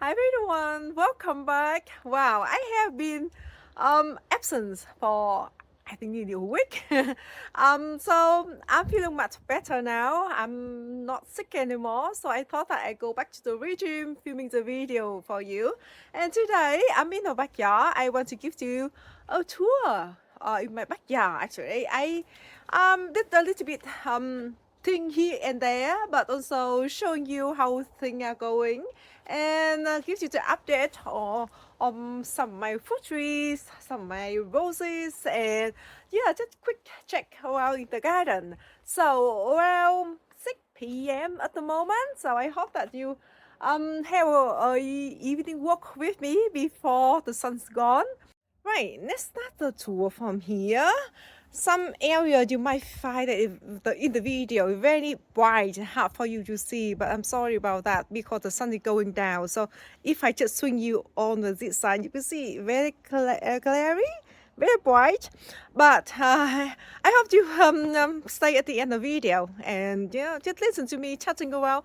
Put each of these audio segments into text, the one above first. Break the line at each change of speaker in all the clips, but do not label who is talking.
Hi everyone, welcome back. Wow, I have been absent for I think nearly a week. So I'm feeling much better now. I'm not sick anymore. So I thought that I go back to the regime filming the video for you. And today I'm in the backyard. I want to give you a tour in my backyard actually. I did a little bit thing here and there, but also showing you how things are going and gives you the update on some of my fruit trees, some of my roses, and yeah, just quick check around in the garden. So around 6 p.m. at the moment. So I hope that you have a evening walk with me before the sun's gone. Right, let's start the tour from here. Some area you might find that in the video very bright and hard for you to see, but I'm sorry about that because the sun is going down. So if I just swing you on this side, you can see very clearly, very bright. But I hope you stay at the end of the video and just listen to me chatting around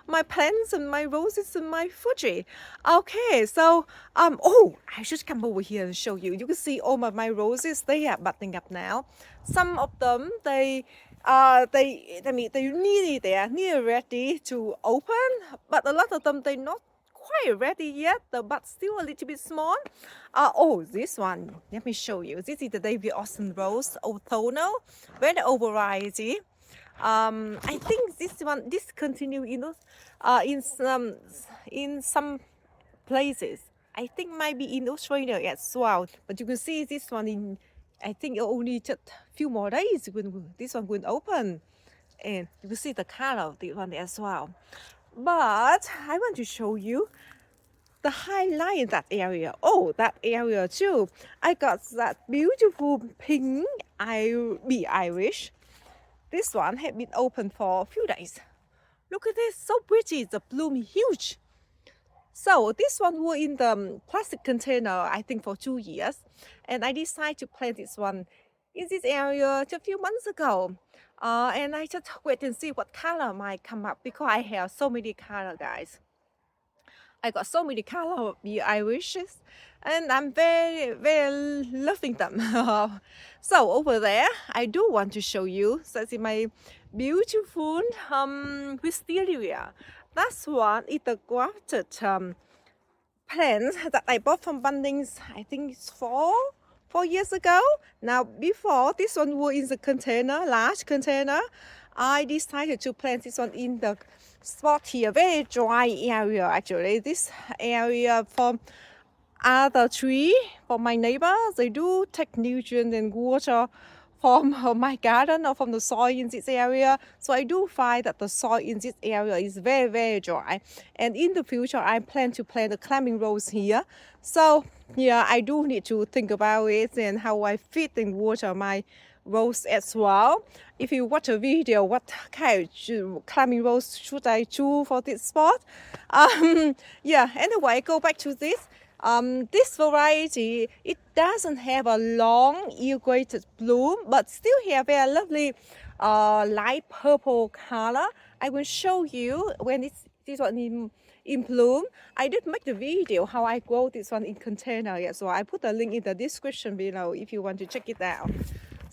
my plants and my roses and my Fuji. Okay, so oh, I should come over here and show you. You can see all of my roses, they are budding up now. Some of them they are nearly ready to open, but a lot of them they're not quite ready yet. The bud's still a little bit small. Oh, this one, let me show you. This is the David Austin Rose Autumnal, very old variety. I think this one discontinued in some places. I think might be in Australia as well. But you can see this one in I think only just few more days when this one will open. And you can see the color of this one as well. But I want to show you the highlight in that area. Oh, that area too. I got that beautiful pink bee Irish. This one had been open for a few days. Look at this, so pretty. The bloom huge. So this one was in the plastic container, I think for 2 years. And I decided to plant this one in this area just a few months ago. And I just wait and see what color might come up because I have so many color, guys. I got so many color of the Irishes and I'm very, very loving them. So over there, I do want to show you, that's my beautiful wisteria. That's one is the grafted plants that I bought from Bunnings, I think it's four years ago. Now before this one was in the container, large container, I decided to plant this one in the spot here, very dry area actually. This area from other tree from my neighbor, they do take nutrients and water from my garden or from the soil in this area. So I do find that the soil in this area is very, very dry. And in the future, I plan to plant a climbing rose here. So yeah, I do need to think about it and how I feed and water my rose as well. If you watch a video, what kind of climbing rose should I choose for this spot? Yeah, anyway, go back to this. This variety, it doesn't have a long irrigated bloom, but still have a lovely light purple color. I will show you when it's this one in bloom. I did make the video how I grow this one in container, yeah, so I put a link in the description below if you want to check it out.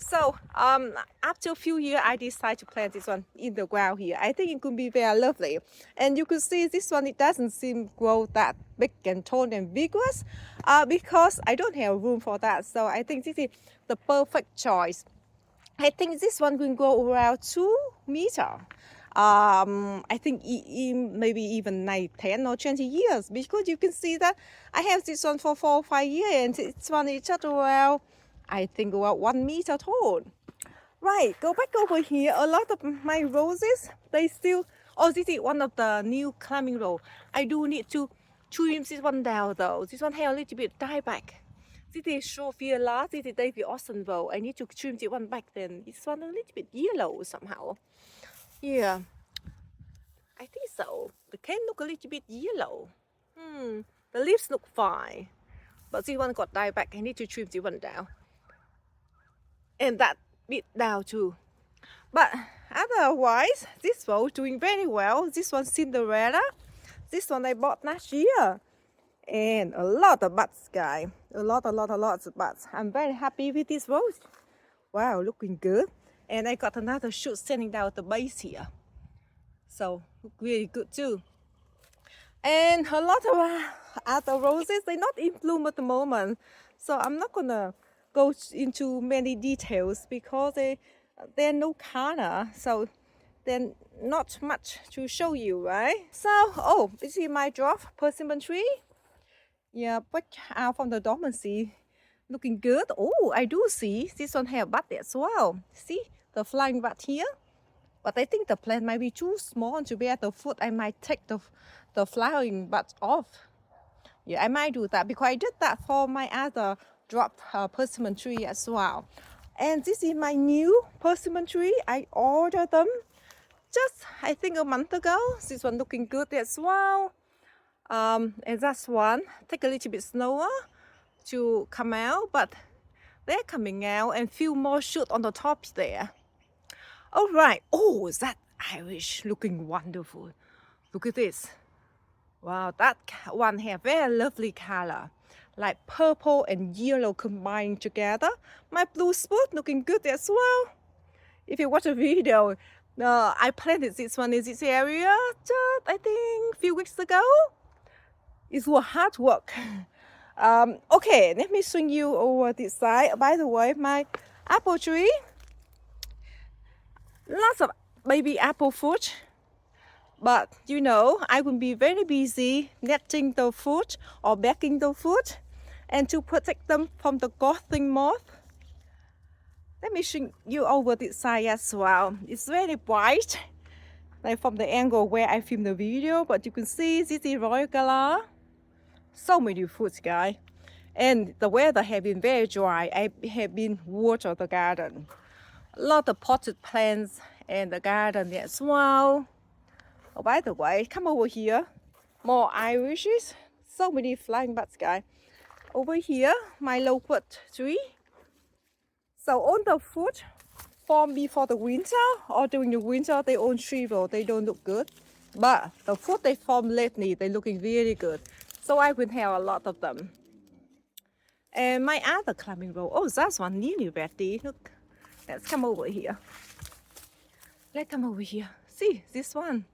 So after a few years, I decided to plant this one in the ground here. I think it could be very lovely. And you can see this one, it doesn't seem grow that big and tall and vigorous because I don't have room for that. So I think this is the perfect choice. I think this one will grow around 2 meters. I think maybe even 9, 10 or 20 years because you can see that I have this one for 4 or 5 years and this one is just around I think about 1 meter tall. Right, go back over here. A lot of my roses, they still, oh, this is one of the new climbing rose. I do need to trim this one down though. This one has a little bit die back. This is Sophia, this is David Austin rose. I need to trim this one back then. This one a little bit yellow somehow. Yeah, I think so. The can look a little bit yellow. The leaves look fine. But this one got die back. I need to trim this one down. And that bit down too. But otherwise, this rose doing very well. This one Cinderella. This one I bought last year. And a lot of buds, guys. A lot of buds. I'm very happy with this rose. Wow, looking good. And I got another shoot standing down at the base here. So, look really good too. And a lot of other roses, they're not in bloom at the moment. So I'm not gonna go into many details because they're no color. So then not much to show you, right? So, oh, this is my dwarf persimmon tree. Yeah, but out from the dormancy, looking good. Oh, I do see this one have bud as well. See the flying bud here? But I think the plant might be too small to bear the fruit. I might take the flowering buds off. Yeah, I might do that because I did that for my other dwarf persimmon tree as well. And this is my new persimmon tree. I ordered them just, I think, a month ago. This one looking good as well. And that's one take a little bit slower to come out, but they're coming out and few more shoot on the top there. All right. Oh, is that Irish looking wonderful? Look at this. Wow, that one have very lovely color, like purple and yellow combined together. My blue spot looking good as well. If you watch a video, I planted this one in this area just, I think, a few weeks ago. It was hard work. Okay, let me swing you over this side. By the way, my apple tree, lots of baby apple fruit. But you know, I will be very busy netting the fruit or baking the fruit and to protect them from the golden moth. Let me swing you over this side as well. It's very bright, like from the angle where I filmed the video, but you can see this is royal color. So many fruits, guys. And the weather has been very dry. I have been watering the garden. A lot of potted plants in the garden as well. Oh, by the way, come over here. More irishes. So many flying buds, guys. Over here, my loquat tree. So all the fruit form before the winter or during the winter, they all shrivel. They don't look good. But the fruit they form lately, they're looking really good. So I will have a lot of them. And my other climbing rose, oh, that's one nearly ready. Look, let's come over here. Let's come over here. See, this one.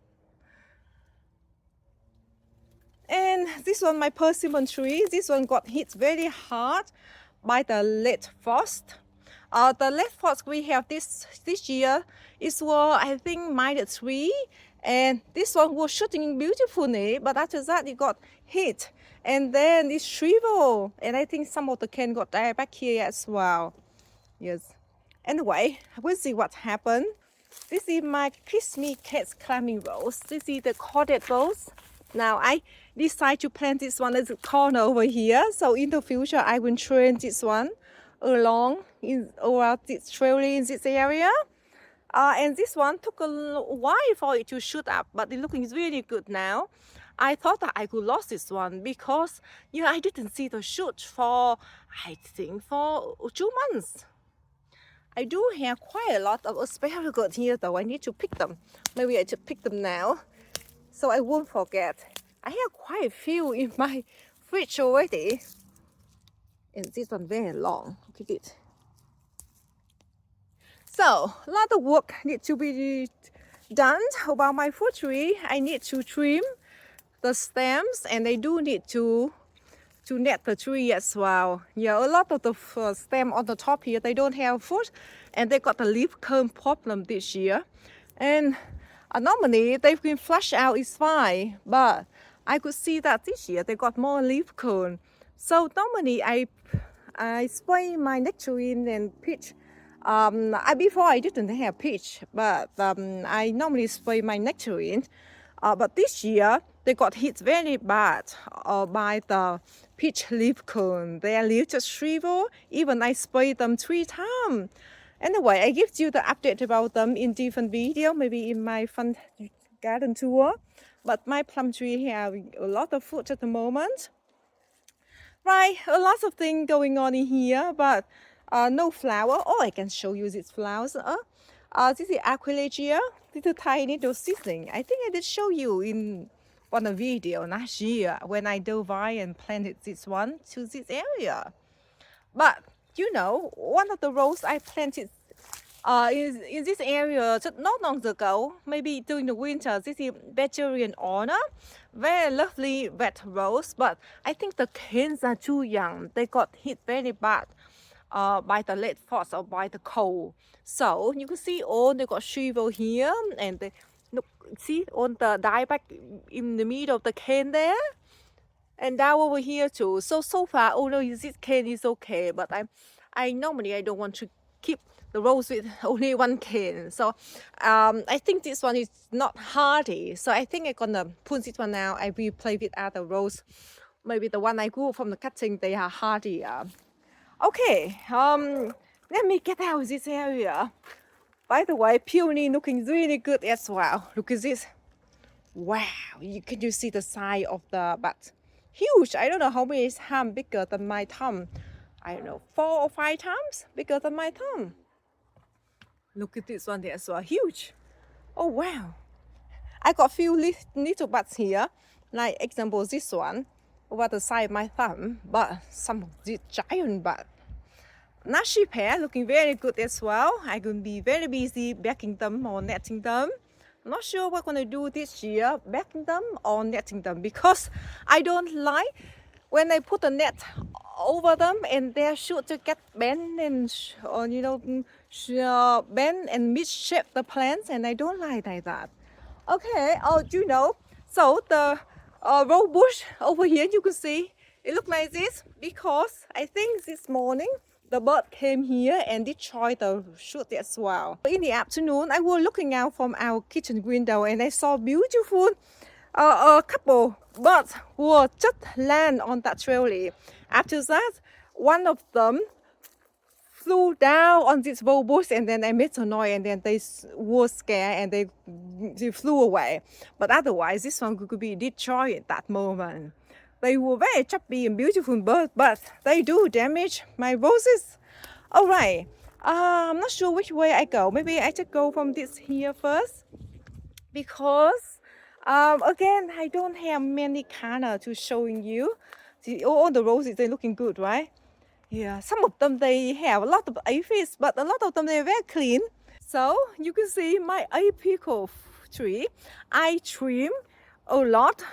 And this one, my persimmon tree, this one got hit very hard by the late frost. The late frost we have this year is, I think, -3. And this one was shooting beautifully, but after that it got hit. And then it shriveled. And I think some of the can got died back here as well. Yes. Anyway, we'll see what happened. This is my Christmas Cat's climbing rose. This is the corded rose. Now I decided to plant this one as a corner over here. So in the future, I will train this one along around this trail in this area. And this one took a while for it to shoot up, but it's looking really good now. I thought that I could lose this one because, you know, I didn't see the shoot for, I think, for 2 months. I do have quite a lot of asparagus here, though. I need to pick them. Maybe I should pick them now, so I won't forget. I have quite a few in my fridge already. And this one very long. Look at it. So, a lot of work needs to be done about my fruit tree. I need to trim the stems, and I do need to net the tree as well. Yeah, a lot of the stem on the top here, they don't have fruit, and they got a leaf curl problem this year. And normally they've been flushed out, it's fine, but I could see that this year they got more leaf curl. So normally I spray my nectarine and peach. Before I didn't have peach, but I normally spray my nectarine. But this year they got hit very bad by the peach leaf curl. Their leaves just shrivel. Even I sprayed them 3 times. Anyway, I give you the update about them in different video, maybe in my fun garden tour. But my plum tree have a lot of fruit at the moment. Right, a lot of things going on in here, but no flower. Oh, I can show you these flowers. This is Aquilegia, little tiny little seedling. I think I did show you in on a video last year when I dove by and planted this one to this area. But you know, one of the roses I planted in this area just not long ago, maybe during the winter, this is Bavarian Honor. Very lovely red rose, but I think the canes are too young. They got hit very bad by the late frost or by the cold. So you can see all they got shrivel here, and they look, see on the dieback in the middle of the cane there, and down over here too. So far, although this cane is okay, but I normally I don't want to keep the rose with only one cane. So I think this one is not hardy. So I think I'm gonna put this one now. I will play with other rose. Maybe the one I grew from the cutting, they are hardier. Okay, let me get out of this area. By the way, peony looking really good as well. Look at this. Wow, can you see the size of the bud? Huge. I don't know how many times bigger than my thumb. I don't know, 4 or 5 times bigger than my thumb. Look at this one there as well, huge. Oh wow. I got few little buds here, like example this one, over the side of my thumb, but some of these giant buds. Nashi pear looking very good as well. I'm going to be very busy backing them or netting them. Not sure what I'm going to do this year, backing them or netting them, because I don't like when I put a net over them and they're sure to get bent and bend and misshape the plants, and I don't like that. Okay, you know, so the rose bush over here, you can see it look like this because I think this morning the bird came here and destroyed the shoot as well. In the afternoon, I was looking out from our kitchen window and I saw beautiful a couple birds who just land on that tree. After that, one of them flew down on this rose bush, and then I made a noise, and then they were scared and they flew away. But otherwise, this one could be destroyed at that moment. They were very chubby and beautiful birds, but they do damage my roses. All right, I'm not sure which way I go. Maybe I should go from this here first, because again, I don't have many color to showing you. See, all the roses, they're looking good, right? Yeah, some of them they have a lot of aphids, but a lot of them they're very clean. So you can see my apricot tree. I trim a lot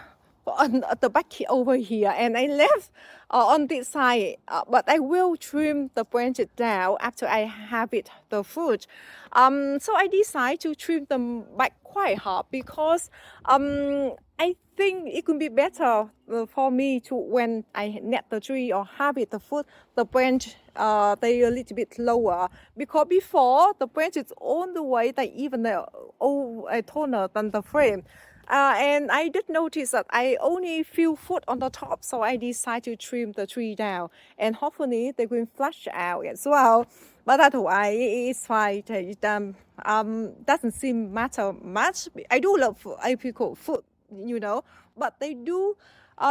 on the back over here, and I left on this side, but I will trim the branches down after I harvest the fruit. So I decide to trim them back quite hard because I think it could be better for me to, when I net the tree or harvest the fruit, the branch they a little bit lower, because before the branch is all the way they even taller than the frame. And I did notice that I only few foot on the top, so I decided to trim the tree down, and hopefully they will flush out as well. But otherwise, it's fine. It doesn't seem matter much. I do love apricot fruit, you know, but they do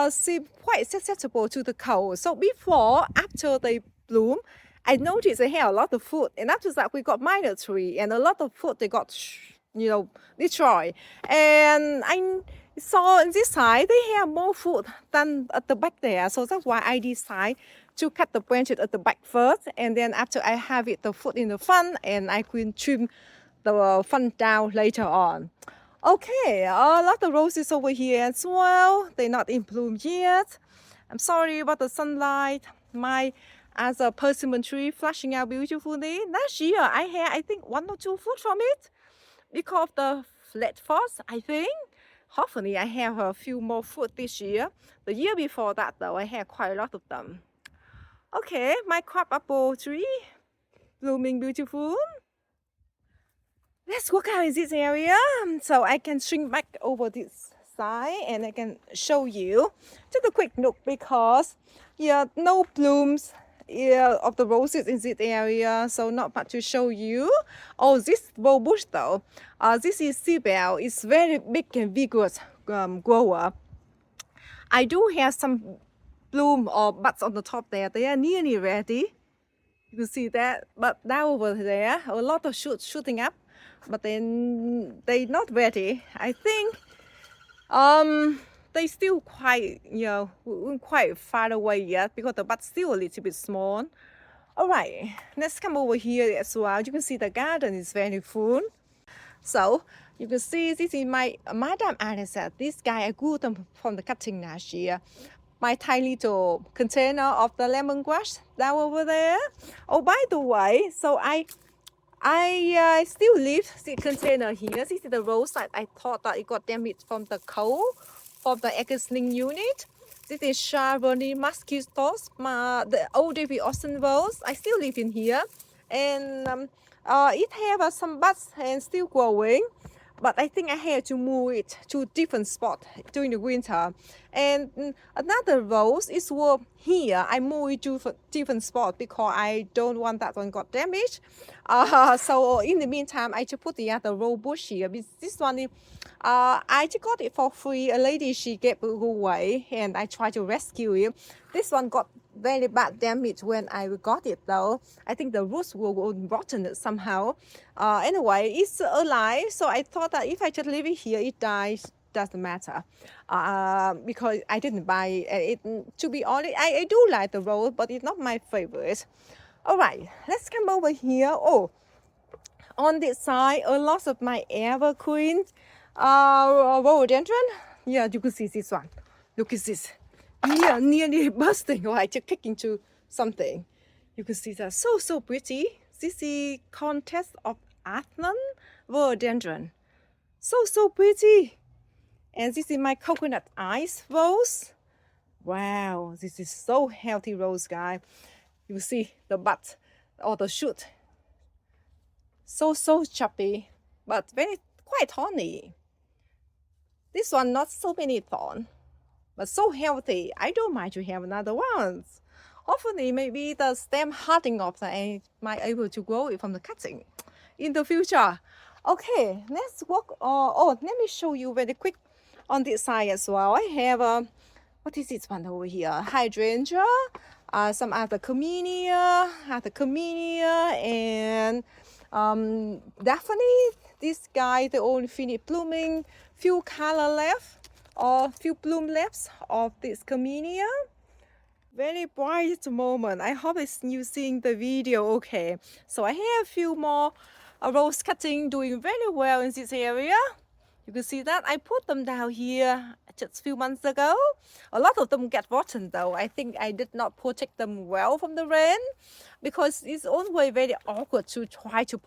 seem quite susceptible to the cold. So before, after they bloom, I noticed they have a lot of fruit, and after that we got minor tree, and a lot of fruit they got destroyed. And I saw on this side they have more fruit than at the back there, so that's why I decided to cut the branches at the back first, and then after I have it the fruit in the front, and I can trim the front down later on. Okay, a lot of roses over here as well. They're not in bloom yet. I'm sorry about the sunlight. My other persimmon tree flashing out beautifully. Last year I had, I think, 1 or 2 fruit from it because of the late frost, I think. Hopefully I have a few more fruit this year. The year before that though, I had quite a lot of them. Okay, my crab apple tree blooming beautiful. Let's walk out in this area so I can swing back over this side and I can show you just a quick look, because no blooms of the roses in this area, so not much to show you. Oh, this rose bush though, this is Sibel. It's very big and vigorous grower. I do have some bloom or buds on the top there. They are nearly ready. You can see that, but now over there a lot of shoots shooting up, but then they're not ready. I think they still quite, quite far away yet because the bud's still a little bit small. All right, let's come over here as well. You can see the garden is very full. So you can see this is my Madame Anisette. This guy I grew them from the cutting last year. My tiny little container of the lemongrass down over there. Oh, by the way, so I still leave the container here. This is the rose that I thought that it got damaged from the cold from the air conditioning unit. This is Chardonnay mosquitoes, the old David Austin rose. I still live in here, and it have some buds and still growing. But I think I had to move it to a different spot during the winter. And another rose is here. I moved it to a different spot because I don't want that one got damaged. So in the meantime, I just put the other rose bush here. This one, I just got it for free. A lady, she gave it away and I tried to rescue it. This one got very bad damage when I got it though. I think the roots were rotten somehow. Anyway, it's alive, so I thought that if I just leave it here, it dies. Doesn't matter, because I didn't buy it. To be honest, I do like the rose, but it's not my favorite. All right, let's come over here. Oh, on this side, a lot of my evergreen rhododendron. Yeah, you can see this one. Look at this. Yeah, nearly busting. Oh, I just kicked into something. You can see that so pretty. This is contest of Athens rhododendron. So pretty. And this is my coconut ice rose. Wow, this is so healthy rose, guys. You see the bud or the shoot. So choppy, but very quite thorny. This one not so many thorn, but so healthy. I don't mind to have another one. Hopefully, maybe the stem hardening of I might able to grow it from the cutting in the future. Okay, let's walk. Let me show you very quick on this side as well. I have what is this one over here? Hydrangea, some other camellia, and Daphne. This guy, the only finished blooming, few color left or few bloom left of this camellia. Very bright moment. I hope it's you seeing the video okay. So I have a few more rose cutting doing very well in this area. You can see that I put them down here just a few months ago. A lot of them get rotten though. I think I did not protect them well from the rain because it's always very awkward to try to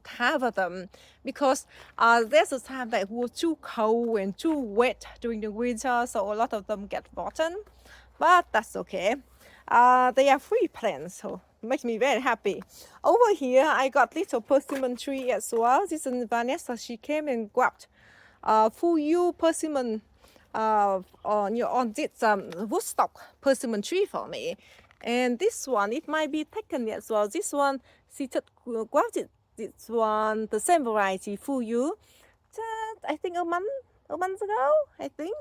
cover them because there's a time that it was too cold and too wet during the winter, so a lot of them get rotten. But that's okay. They are free plants, so it makes me very happy. Over here, I got little persimmon tree as well. This is Vanessa. She came and grabbed full persimmon on this woodstock persimmon tree for me. And this one, it might be taken as well. This one, she just grabbed it. This one, the same variety, full just I think a month ago, I think.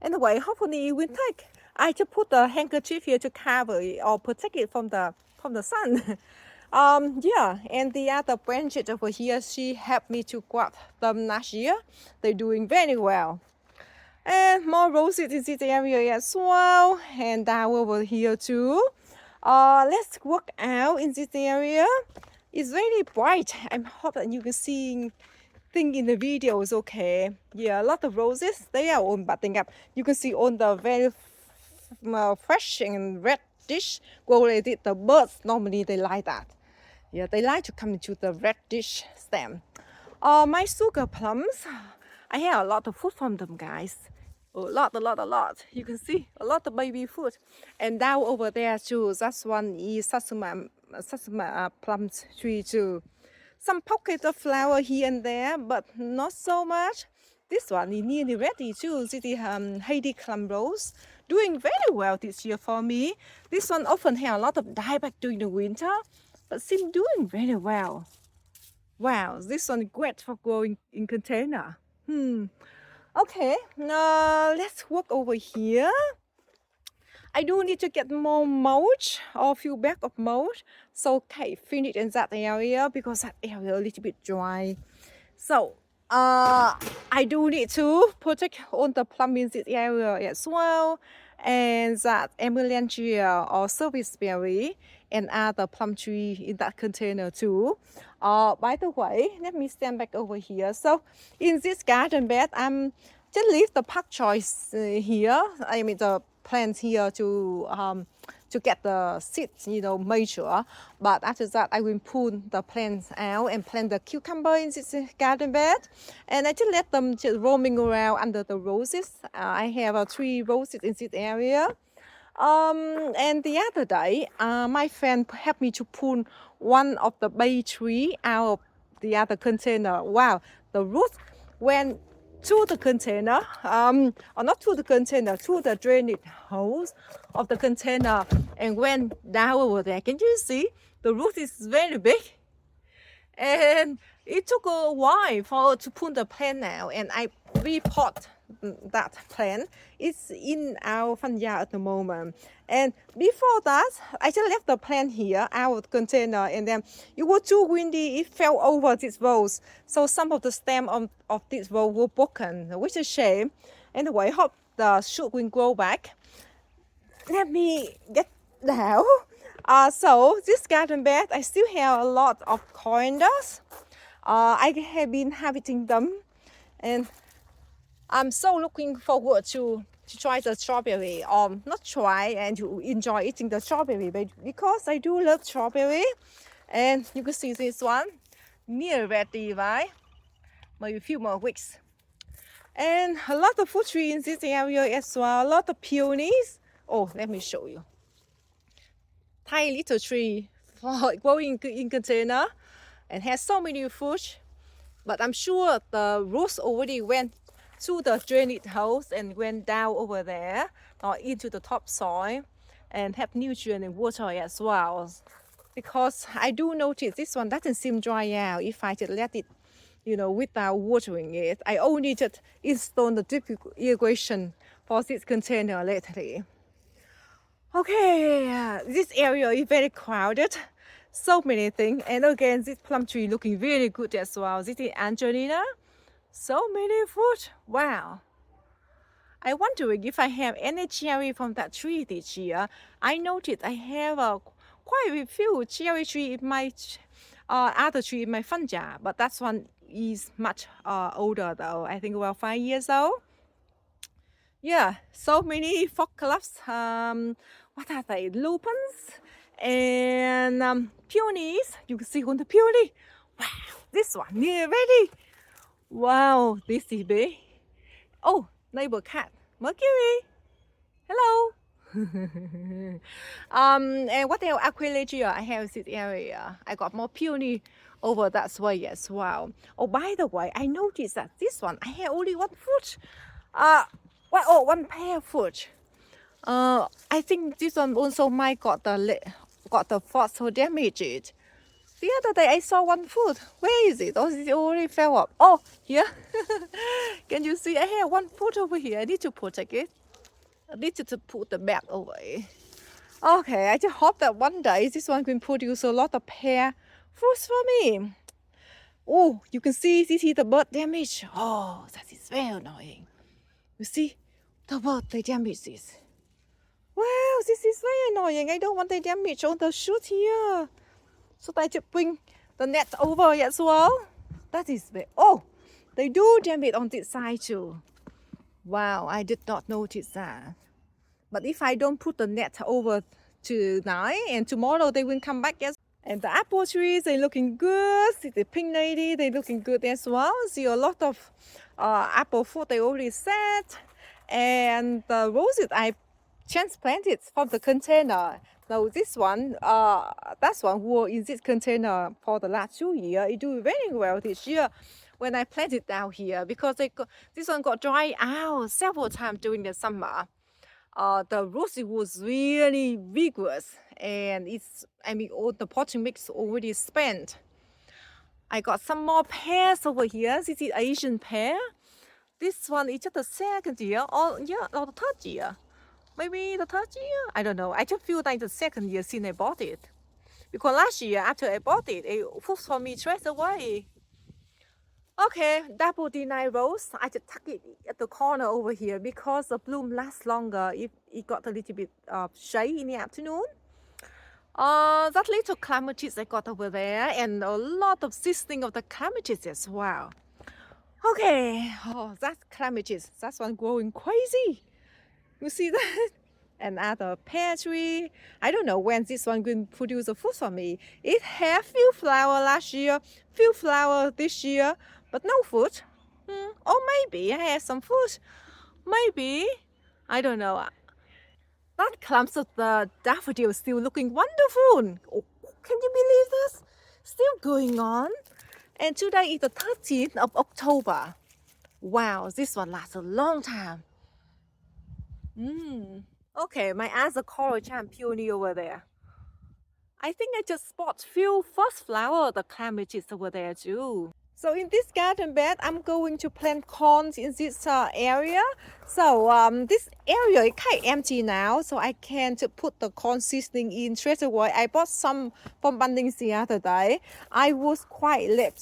Anyway, hopefully it will take. I just put the handkerchief here to cover it or protect it from the sun. Yeah, and the other branches over here, she helped me to grab them last year. They're doing very well. And more roses in this area as well, and down over here too. Let's walk out in this area. It's very bright. I hope that you can see thing in the video is okay. Yeah, a lot of roses. They are all budding up. You can see on the very fresh and reddish colored. The birds normally they like that. Yeah, they like to come into the reddish stem. My sugar plums, I have a lot of food from them, guys. A lot. You can see a lot of baby food. And down over there too, that one is satsuma plum tree too. Some pockets of flower here and there, but not so much. This one is nearly ready too. This is Heidi Clam Rose, doing very well this year for me. This one often has a lot of dieback during the winter, but seems doing very well. Wow, this one is great for growing in container. Okay, now let's walk over here. I do need to get more mulch or a few bags of mulch. So okay, finish in that area because that area a little bit dry. So I do need to protect all the plum in this area as well, and that Emelangia or serviceberry and other plum tree in that container too. By the way, let me stand back over here. So in this garden bed, I'm just leave the pak choice here. I mean the plants here to get the seeds, mature. But after that, I will pull the plants out and plant the cucumber in this garden bed. And I just let them just roaming around under the roses. I have 3 roses in this area. And the other day, my friend helped me to pull one of the bay tree out of the other container. Wow, the roots went to the container, or not to the container, to the drainage holes of the container and went down over there. Can you see? The root is very big. And it took a while to pull the plant out, and I repot that plant. It's in our front yard at the moment. And before that, I just left the plant here out of the container, and then it was too windy. It fell over these rows. So some of the stem of this row were broken, which is a shame. Anyway, I hope the shoot will grow back. Let me get down. So this garden bed, I still have a lot of corianders. I have been harvesting them, and I'm so looking forward to try the strawberry, or not try and to enjoy eating the strawberry, but because I do love strawberry. And you can see this one, near ready, right? Maybe a few more weeks. And a lot of fruit trees in this area as well, a lot of peonies. Oh, let me show you. Tiny little tree growing in container and has so many fruits. But I'm sure the roots already went to the drainage holes and went down over there or into the topsoil and have nutrient and water as well. Because I do notice this one doesn't seem dry out if I just let it, without watering it. I only just installed the drip irrigation for this container lately. Okay, this area is very crowded. So many things. And again, this plum tree looking really good as well. This is Angelina. So many fruit. Wow. I'm wondering if I have any cherry from that tree this year. I noticed I have quite a few cherry tree in my other tree in my front yard, but that one is much older though. I think about 5 years old. Yeah, so many foxgloves. What are they? Lupins and peonies. You can see on the peony. Wow, this one near ready. Wow, this is big. Oh, neighbor cat, Mercury. Hello. And what else? Aquilegia. I have this area. I got more peony over that way as well. Oh, by the way, I noticed that this one I have only one fruit. One pair of fruit. I think this one also might got the fossil damaged. The other day I saw one fruit. Where is it? Or is it already fell off? Oh, here. Can you see? I have one fruit over here. I need to protect it. I need to put the bag away. Okay, I just hope that one day this one can produce a lot of pear fruits for me. Oh, you can see this is the bird damage. Oh, that is very annoying. You see, the bird they damage this. Wow, this is very annoying. I don't want the damage on the shoot here. So I just bring the net over as well. That is very, oh, they do damage on this side too. Wow, I did not notice that. But if I don't put the net over tonight and tomorrow they will come back as. And the apple trees, they're looking good. See the pink lady, they're looking good as well. See a lot of apple fruit they already set. And the roses I transplanted from the container. Now this one, that's one who in this container for the last 2 years. It do very well this year when I planted down here because this one got dry out several times during the summer. The roots was really vigorous and all the potting mix already spent. I got some more pears over here. This is Asian pear. This one is just the second year or the third year. Maybe the third year? I don't know. I just feel like the second year since I bought it. Because last year after I bought it, it fruits for me straight away. Okay, double D9 rose. I just tuck it at the corner over here because the bloom lasts longer if it got a little bit shade in the afternoon. That little clematis I got over there and a lot of seasoning of the clematis as well. Okay, oh, that's clematis. That's one growing crazy. You see that? Another pear tree. I don't know when this one going to produce a fruit for me. It had few flower last year, few flower this year, but no fruit. Or maybe I have some fruit. Maybe. I don't know. That clumps of the daffodil still looking wonderful. Oh, can you believe this? Still going on. And today is the 13th of October. Wow, this one lasts a long time. Okay, my other coral charm peony over there. I think I just spot few first flower the clematis over there too. So in this garden bed, I'm going to plant corns in this area. So this area is kind of empty now, so I can't put the corn seasoning in straight away. I bought some from Bunnings the other day. I was quite late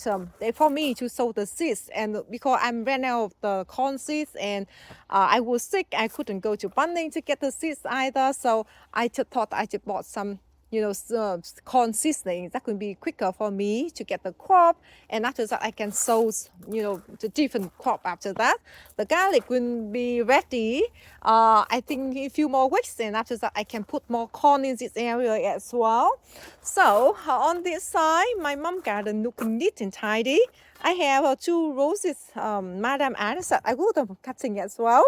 for me to sow the seeds, and because I'm ran out of the corn seeds and I was sick, I couldn't go to Bunnings to get the seeds either. So I just thought I just bought some corn seasoning. That could be quicker for me to get the crop, and after that I can sow the different crop after that. The garlic will be ready I think in a few more weeks, and after that I can put more corn in this area as well. So on this side, my mom garden looking neat and tidy. I have 2 roses, Madame Amethyst. I got them cutting as well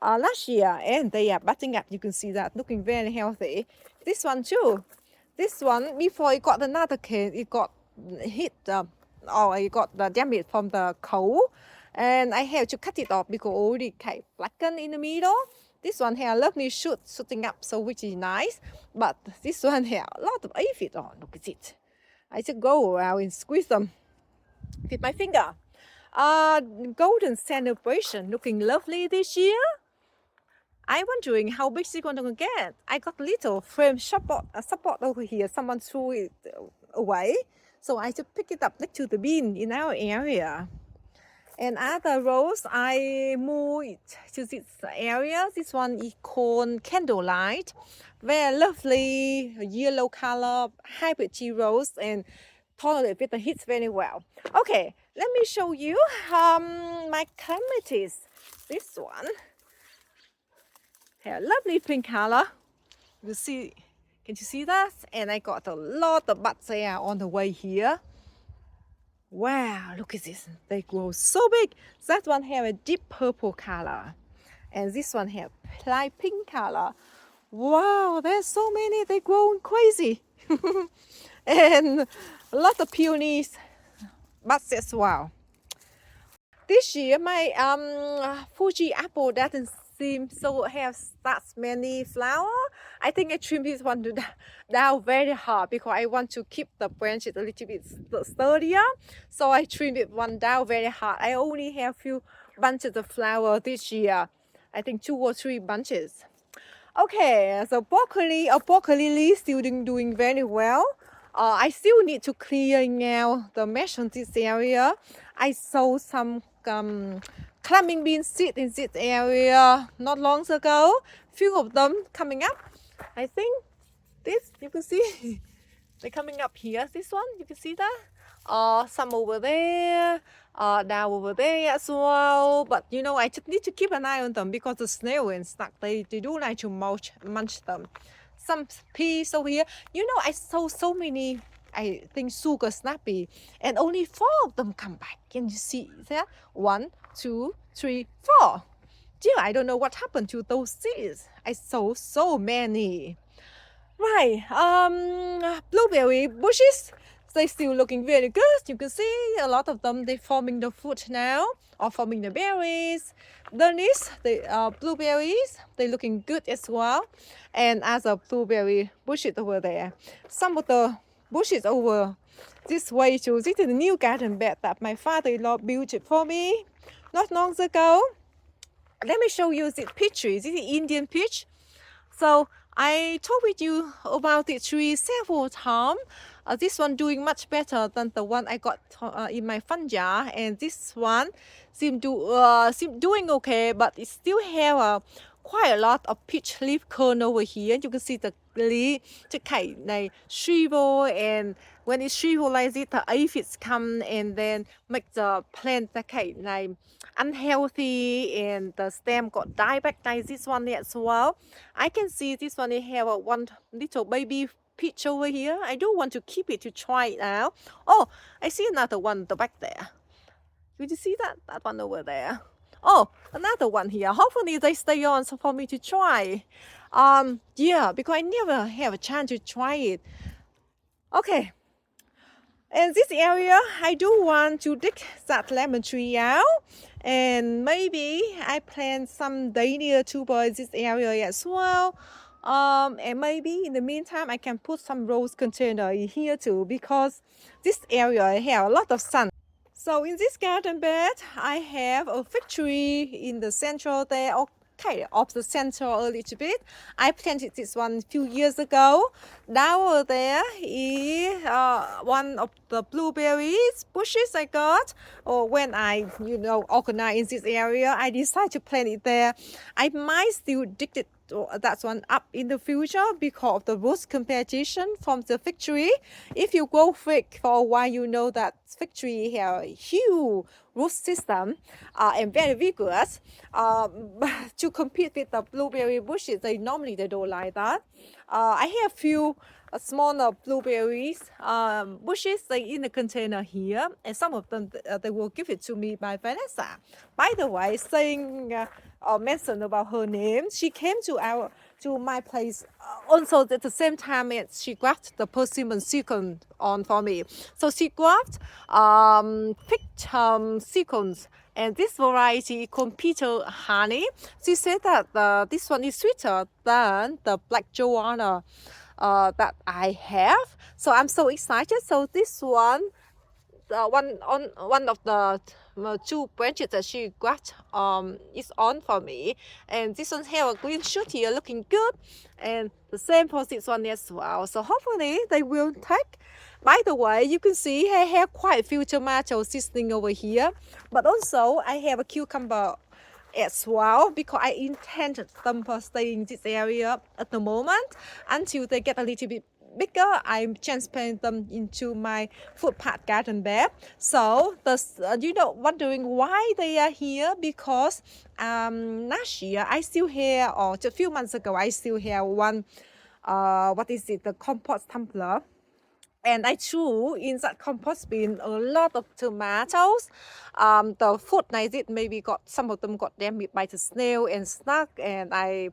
last year, and they are budding up. You can see that looking very healthy. This one too. This one, before it got another case, it got hit, or it got the damage from the cold. And I have to cut it off because already kind of blackened in the middle. This one has a lovely shoot shooting up, so which is nice. But this one has a lot of aphids on. Look at it. I just go around and squeeze them with my finger. Golden celebration looking lovely this year. I'm wondering how big it's going to get. I got little frame support over here. Someone threw it away. So I just pick it up next to the bin in our area. And other rows, I move it to this area. This one is called Candlelight. Very lovely yellow color hybrid tea rose and tolerate with the heat very well. Okay, let me show you my clematis. This one. Have a lovely pink color. You see, can you see that? And I got a lot of buds there on the way here. Wow, look at this. They grow so big. That one have a deep purple color. And this one have light pink color. Wow, there's so many. They grow crazy. And a lot of peonies buds as well. This year, my Fuji apple doesn't seem so have that many flower. I think I trim this one down very hard because I want to keep the branches a little bit sturdier. So I trim it one down very hard. I only have few bunches of flower this year. I think 2 or 3 bunches. Okay, so broccoli leaves still doing very well. I still need to clear now the mesh on this area. I saw some climbing bean seed in this area not long ago. Few of them coming up. I think this, you can see, they're coming up here. This one, you can see that. Some over there, down over there as well. But I just need to keep an eye on them because the snail and stuff, they do like to munch them. Some peas over here. I saw so many, I think, sugar snappy, and only 4 of them come back. Can you see that? 1, 2, 3, 4. Dear, I don't know what happened to those seeds. I saw so many. Right, blueberry bushes, they still looking very good. You can see a lot of them, they forming the fruit now, or forming the berries. The blueberries, they looking good as well. And other blueberry bushes over there. Some of the bushes over this way too. This is a new garden bed that my father-in-law built it for me not long ago. Let me show you this peach tree. This is Indian peach. So I talked with you about the tree several times. This one doing much better than the one I got in my fun jar, and this one seem doing okay, but it still have quite a lot of peach leaf kernel over here. You can see the leaf just kind of shrivel, and when it shrivel like this, the aphids come and then make the plant kind of unhealthy, and the stem got die back like this one as well. I can see this one have one little baby peach over here. I do want to keep it to try it now. Oh, I see another one at the back there. Did you see that? That one over there. Oh, another one here. Hopefully they stay on so for me to try. Yeah, because I never have a chance to try it. Okay. In this area, I do want to dig that lemon tree out, and maybe I plant some dahlia tuber in this area as well. And maybe in the meantime, I can put some rose container in here too, because this area has a lot of sun. So in this garden bed, I have a fig tree in the central there, okay, of the center a little bit. I planted this one a few years ago. Down there is one of the blueberries bushes I got, or when I, organize in this area, I decided to plant it there. I might still dig it that one up in the future because of the root competition from the fig tree. If you grow fig for a while, you know that fig tree have a huge root system and very vigorous. To compete with the blueberry bushes, they don't like that. I have few smaller blueberries bushes in the container here, and some of them they will give it to me by Vanessa. By the way, saying mention about her name, she came to my place also at the same time as she grabbed the persimmon sequin on for me. So she grabbed picked sequins, and this variety called Peter Honey. She said that this one is sweeter than the Black Joanna that I have. So I'm so excited. So this one, one of the two branches that she got is on for me, and this one have a green shoot here looking good, and the same for this one as well. So hopefully they will take. By the way, you can see I have quite a few tomatoes sitting over here, but also I have a cucumber as well, because I intended them for staying in this area at the moment until they get a little bit bigger. I'm transplanting them into my footpath garden bed. So wondering why they are here, because last year I still have, or just a few months ago I still have one the compost tumbler. And I threw in that compost bin a lot of tomatoes. The food I did maybe got, some of them got damaged by the snail and stuck, and I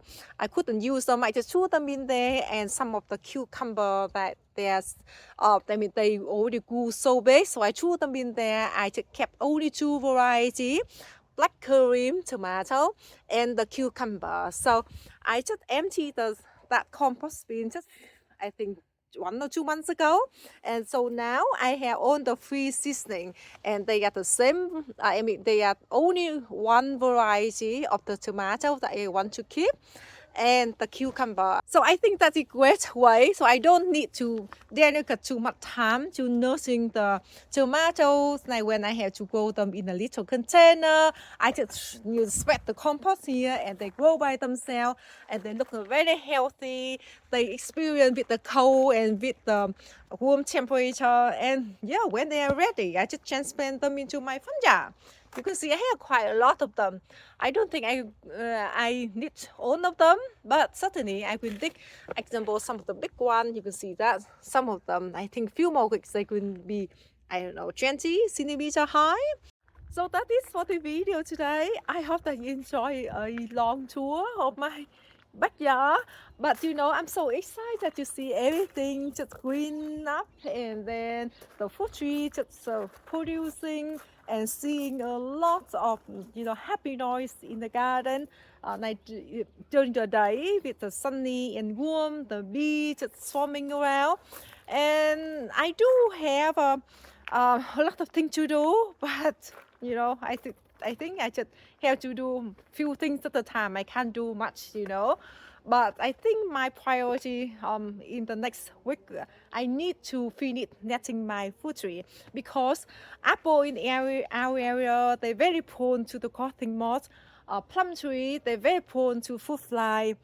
couldn't use them. I just threw them in there, and some of the cucumber that they already grew so big, so I threw them in there. I just kept only two varieties, black curry tomato and the cucumber. So I just emptied that compost bin just, I think, 1 or 2 months ago, and so now I have all the free seasoning, and they are the same. They are only one variety of the tomato that I want to keep, and the cucumber. So I think that's a great way. So I don't need to dedicate too much time to nursing the tomatoes. Like when I have to grow them in a little container, I just spread the compost here, and they grow by themselves, and they look very healthy. They experience with the cold and with the warm temperature, and yeah, when they are ready, I just transplant them into my fun jar. You can see I have quite a lot of them. I don't think I need all of them, but certainly I will dig, example, some of the big ones. You can see that some of them, I think few more weeks they could be, 20 centimeter high. So that is for the video today. I hope that you enjoy a long tour of my backyard, but I'm so excited to see everything just green up, and then the fruit tree just producing, and seeing a lot of happy noise in the garden during the day with the sunny and warm, the bee just swarming around. And I do have a lot of things to do, but I think I just have to do few things at a time. I can't do much. But I think my priority in the next week, I need to finish netting my fruit tree, because apple in our area, they're very prone to the cutting moth. Plum tree, they're very prone to fruit fly.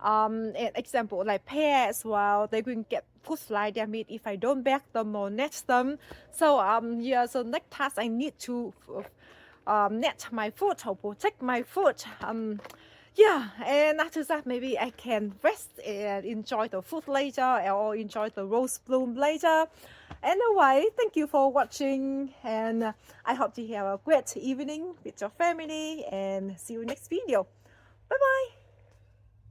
An example like pear as well, they will get fruit fly damage if I don't bag them or net them. So yeah, so next task I need to net my fruit or protect my fruit. Yeah, and after that, maybe I can rest and enjoy the food later, or enjoy the rose bloom later. Anyway, thank you for watching, and I hope you have a great evening with your family, and see you next video. Bye bye.